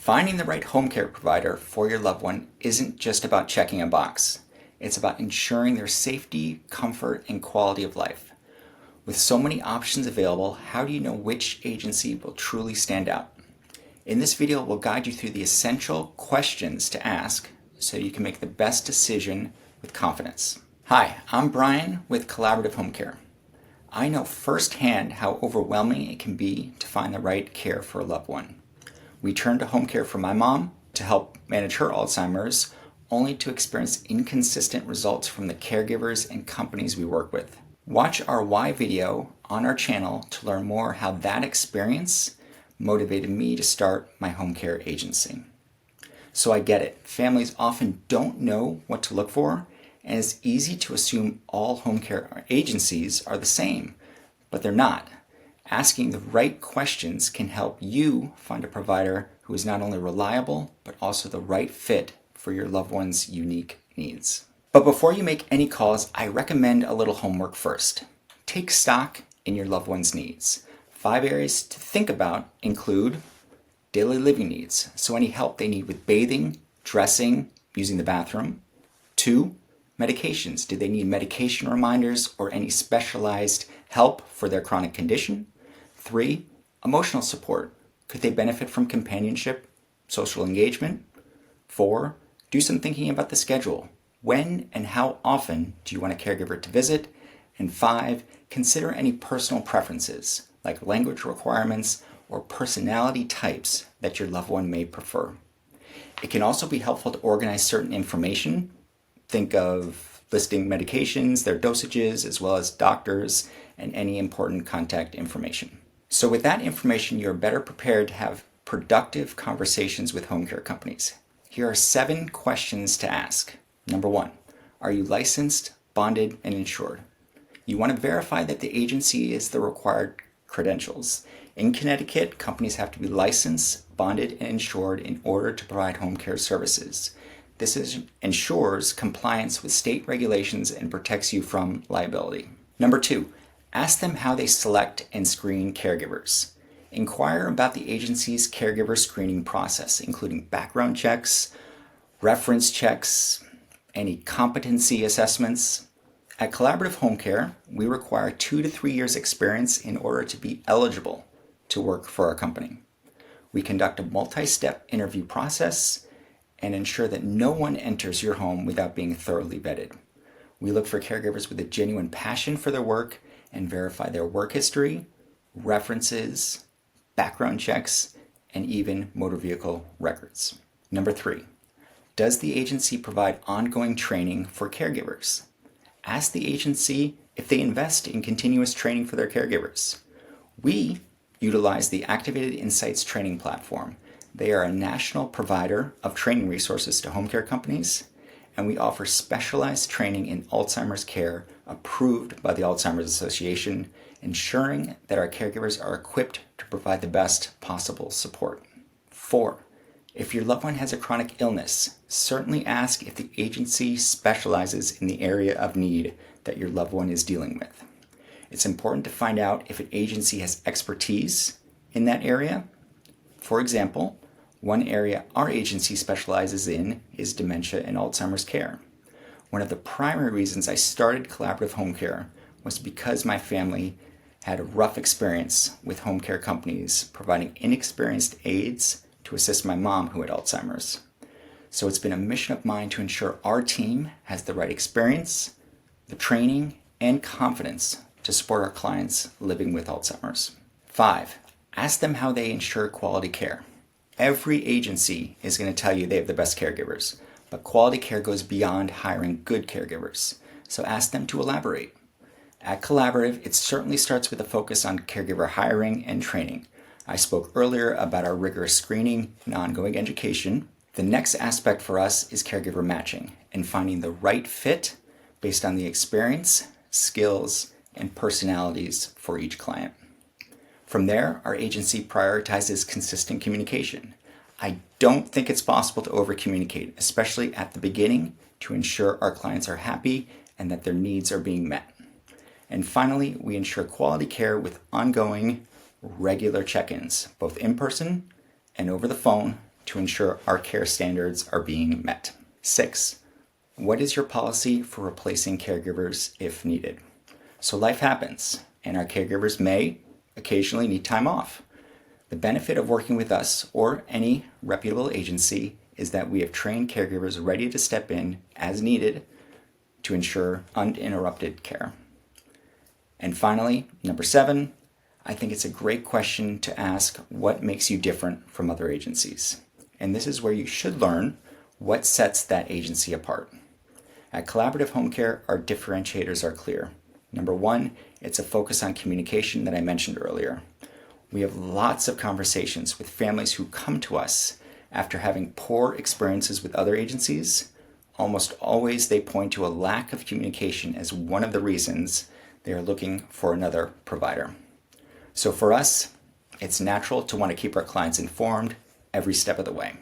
Finding the right home care provider for your loved one isn't just about checking a box. It's about ensuring their safety, comfort, and quality of life. With so many options available, how do you know which agency will truly stand out? In this video, we'll guide you through the essential questions to ask so you can make the best decision with confidence. Hi, I'm Brian with Collaborative Home Care. I know firsthand how overwhelming it can be to find the right care for a loved one. We turned to home care for my mom to help manage her Alzheimer's, only to experience inconsistent results from the caregivers and companies we work with. Watch our why video on our channel to learn more how that experience motivated me to start my home care agency. So I get it. Families often don't know what to look for, and it's easy to assume all home care agencies are the same, but they're not. Asking the right questions can help you find a provider who is not only reliable, but also the right fit for your loved one's unique needs. But before you make any calls, I recommend a little homework first. Take stock in your loved one's needs. 5 areas to think about include daily living needs, so any help they need with bathing, dressing, using the bathroom. 2, medications. Do they need medication reminders or any specialized help for their chronic condition? 3, emotional support. Could they benefit from companionship, social engagement? 4, do some thinking about the schedule. When and how often do you want a caregiver to visit? And 5, consider any personal preferences, like language requirements or personality types that your loved one may prefer. It can also be helpful to organize certain information. Think of listing medications, their dosages, as well as doctors and any important contact information. So with that information, you're better prepared to have productive conversations with home care companies. Here are 7 questions to ask. Number 1, are you licensed, bonded, and insured? You want to verify that the agency is the required credentials. In Connecticut, companies have to be licensed, bonded, and insured in order to provide home care services. This ensures compliance with state regulations and protects you from liability. Number 2, ask them how they select and screen caregivers. Inquire about the agency's caregiver screening process, including background checks, reference checks, any competency assessments. At Collaborative Home Care, we require 2 to 3 years experience in order to be eligible to work for our company. We conduct a multi-step interview process and ensure that no one enters your home without being thoroughly vetted. We look for caregivers with a genuine passion for their work and verify their work history, references, background checks, and even motor vehicle records. Number 3, does the agency provide ongoing training for caregivers? Ask the agency if they invest in continuous training for their caregivers. We utilize the Activated Insights training platform. They are a national provider of training resources to home care companies, and we offer specialized training in Alzheimer's care approved by the Alzheimer's Association, ensuring that our caregivers are equipped to provide the best possible support. 4, if your loved one has a chronic illness, certainly ask if the agency specializes in the area of need that your loved one is dealing with. It's important to find out if an agency has expertise in that area. For example, one area our agency specializes in is dementia and Alzheimer's care. One of the primary reasons I started Collaborative Home Care was because my family had a rough experience with home care companies providing inexperienced aides to assist my mom who had Alzheimer's. So it's been a mission of mine to ensure our team has the right experience, the training, and confidence to support our clients living with Alzheimer's. 5, ask them how they ensure quality care. Every agency is going to tell you they have the best caregivers, but quality care goes beyond hiring good caregivers. So ask them to elaborate. At Collaborative, it certainly starts with a focus on caregiver hiring and training. I spoke earlier about our rigorous screening and ongoing education. The next aspect for us is caregiver matching and finding the right fit based on the experience, skills, and personalities for each client. From there, our agency prioritizes consistent communication. I don't think it's possible to over-communicate, especially at the beginning, to ensure our clients are happy and that their needs are being met. And finally, we ensure quality care with ongoing, regular check-ins, both in person and over the phone, to ensure our care standards are being met. 6. What is your policy for replacing caregivers if needed? So life happens, and our caregivers may occasionally need time off. The benefit of working with us or any reputable agency is that we have trained caregivers ready to step in as needed to ensure uninterrupted care. And finally, number 7, I think it's a great question to ask what makes you different from other agencies. And this is where you should learn what sets that agency apart. At Collaborative Home Care, our differentiators are clear. Number 1, it's a focus on communication that I mentioned earlier. We have lots of conversations with families who come to us after having poor experiences with other agencies. Almost always they point to a lack of communication as one of the reasons they are looking for another provider. So for us, it's natural to want to keep our clients informed every step of the way.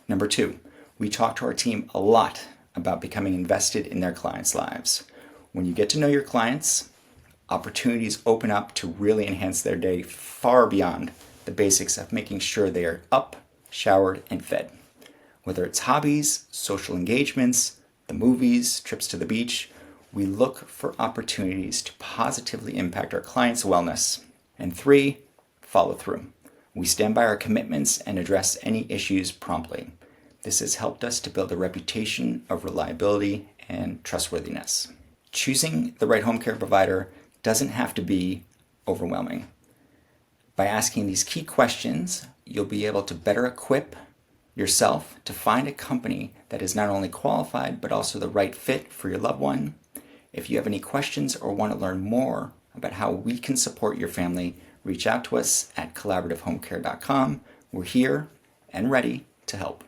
Number 2, we talk to our team a lot about becoming invested in their clients' lives. When you get to know your clients, opportunities open up to really enhance their day far beyond the basics of making sure they are up, showered, and fed. Whether it's hobbies, social engagements, the movies, trips to the beach, we look for opportunities to positively impact our clients' wellness. And 3, follow through. We stand by our commitments and address any issues promptly. This has helped us to build a reputation of reliability and trustworthiness. Choosing the right home care provider doesn't have to be overwhelming. By asking these key questions, you'll be able to better equip yourself to find a company that is not only qualified but also the right fit for your loved one. If you have any questions or want to learn more about how we can support your family, reach out to us at collaborativehomecare.com. We're here and ready to help.